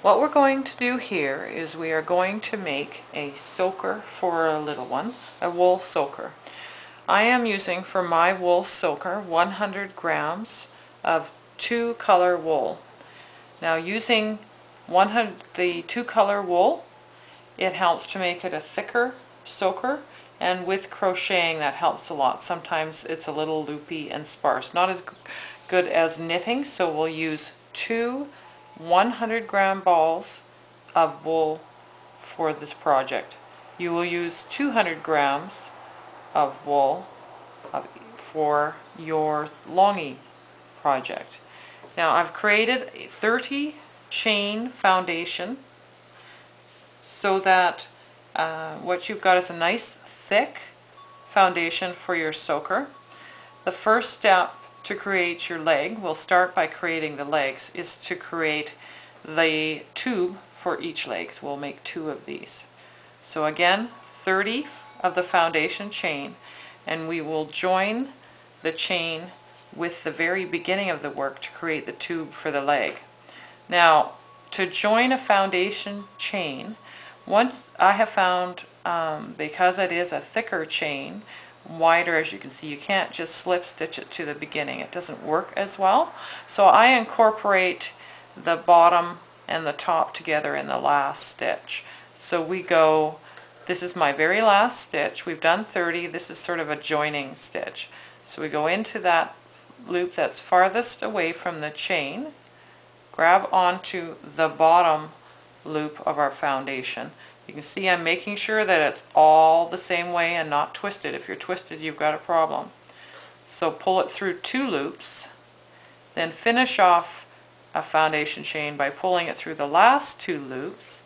What we're going to do here is we are going to make a soaker for a little one, a wool soaker. I am using for my wool soaker 100 grams of 2-color wool. Now using the 2-color wool, it helps to make it a thicker soaker, and with crocheting that helps a lot. Sometimes it's a little loopy and sparse. Not as good as knitting, so we'll use 2 100-gram balls of wool for this project. You will use 200 grams of wool for your longy project. Now I've created a 30 chain foundation so that what you've got is a nice thick foundation for your soaker. The first step to create your leg, we'll start by creating the legs, is to create the tube for each leg. So we'll make 2 of these. So again, 30 of the foundation chain, and we will join the chain with the very beginning of the work to create the tube for the leg. Now, to join a foundation chain, once I have found, because it is a thicker chain, wider, as you can see, you can't just slip stitch it to the beginning. It doesn't work as well. So I incorporate the bottom and the top together in the last stitch. So we go, this is my very last stitch. We've done 30. This is sort of a joining stitch. So we go into that loop that's farthest away from the chain, grab onto the bottom loop of our foundation. You can see I'm making sure that it's all the same way and not twisted. If you're twisted, you've got a problem. So pull it through 2 loops, then finish off a foundation chain by pulling it through the last 2 loops.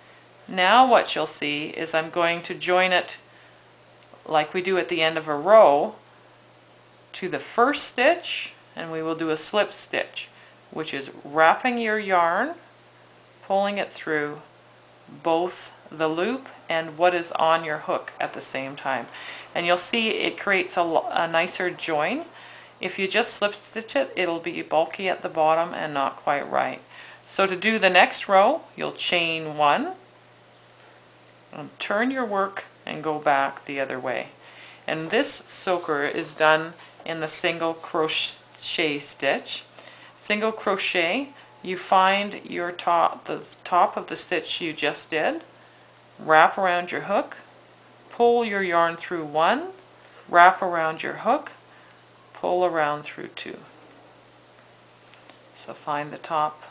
Now what you'll see is I'm going to join it like we do at the end of a row to the first stitch, and we will do a slip stitch, which is wrapping your yarn, pulling it through both the loop and what is on your hook at the same time. And you'll see it creates a nicer join. If you just slip stitch it, it'll be bulky at the bottom and not quite right. So to do the next row, you'll chain 1 and turn your work and go back the other way. And this soaker is done in the single crochet stitch. Single crochet, you find your the top of the stitch you just did, wrap around your hook, pull your yarn through 1, wrap around your hook, pull around through 2. So find the top.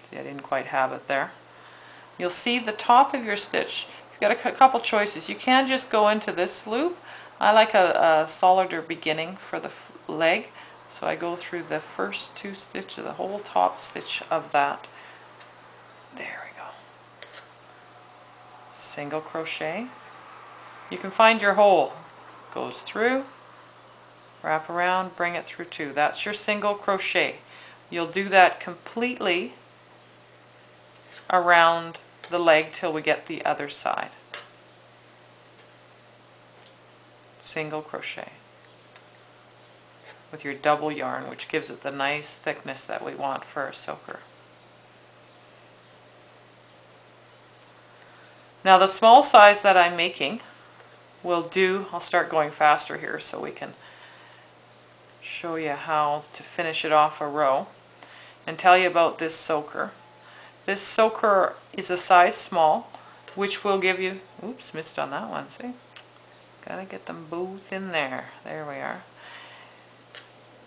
See, I didn't quite have it there. You'll see the top of your stitch. You've got a couple choices. You can just go into this loop. I like a solider beginning for the leg. So I go through the first 2 stitches, the whole top stitch of that. There we go. Single crochet. You can find your hole. Goes through, wrap around, bring it through 2. That's your single crochet. You'll do that completely around the leg till we get the other side. Single crochet with your double yarn, which gives it the nice thickness that we want for a soaker. Now the small size that I'm making will do, I'll start going faster here so we can show you how to finish it off a row and tell you about this soaker. This soaker is a size small, which will give you, oops, missed on that one, see? Gotta get them both in there. There we are.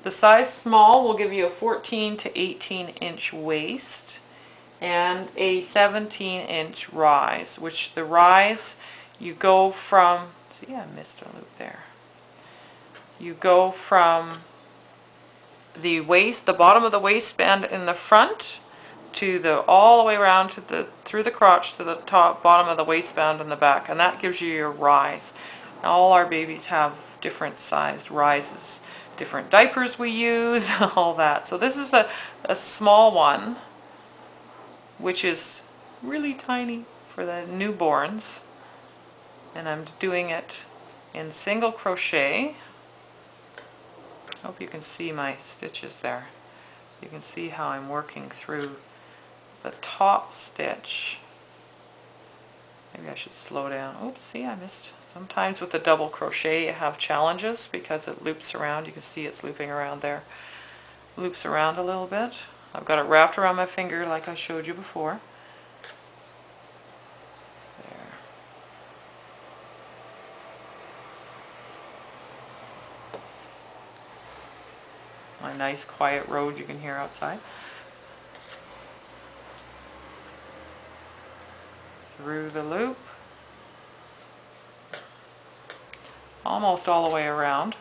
The size small will give you a 14 to 18 inch waist and a 17-inch rise, which the rise, you go from, see, I missed a loop there. You go from the waist, the bottom of the waistband in the front, to the all the way around to the through the crotch to the top bottom of the waistband in the back, and that gives you your rise. All our babies have different sized rises, different diapers we use, all that. So this is a small one, which is really tiny for the newborns, and I'm doing it in single crochet. Hope you can see my stitches there. You can see how I'm working through the top stitch. Maybe I should slow down. Oops, see, I missed. Sometimes with the double crochet you have challenges because it loops around. You can see it's looping around there. Loops around a little bit. I've got it wrapped around my finger like I showed you before. There. My nice quiet road you can hear outside. Through the loop. Almost all the way around.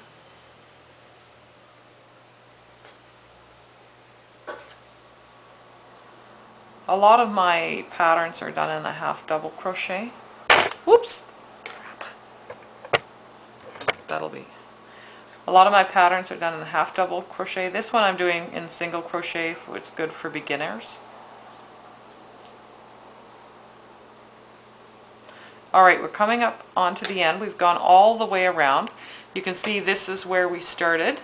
A lot of my patterns are done in a half double crochet. Whoops! That'll be. A lot of my patterns are done in a half double crochet. This one I'm doing in single crochet, which is good for beginners. Alright, we're coming up onto the end. We've gone all the way around. You can see this is where we started.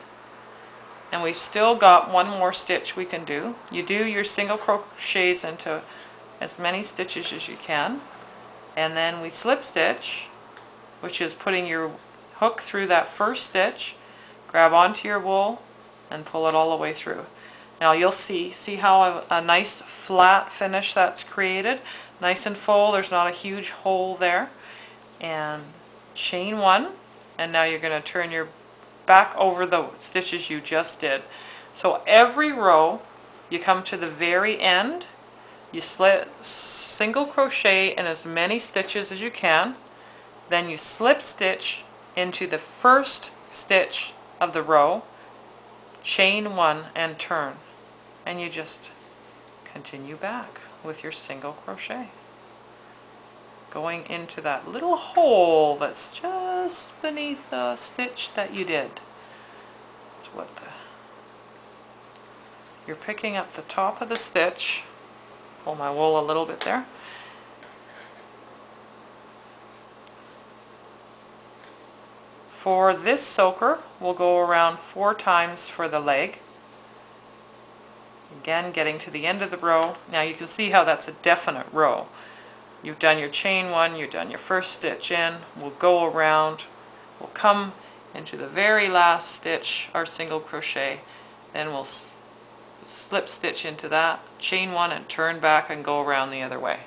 And we've still got one more stitch we can do. You do your single crochets into as many stitches as you can. And then we slip stitch, which is putting your hook through that first stitch, grab onto your wool, and pull it all the way through. Now you'll see how a nice flat finish that's created. Nice and full, there's not a huge hole there. And chain one, and now you're going to turn your back over the stitches you just did. So every row, you come to the very end, you single crochet in as many stitches as you can, then you slip stitch into the first stitch of the row, chain one and turn, and you just continue back with your single crochet, going into that little hole that's just beneath the stitch that you did. That's what you're picking up the top of the stitch. Pull my wool a little bit there. For this soaker, we'll go around 4 times for the leg. Again, getting to the end of the row. Now you can see how that's a definite row. You've done your chain one, you've done your first stitch in, we'll go around, we'll come into the very last stitch, our single crochet, then we'll slip stitch into that, chain one and turn back and go around the other way.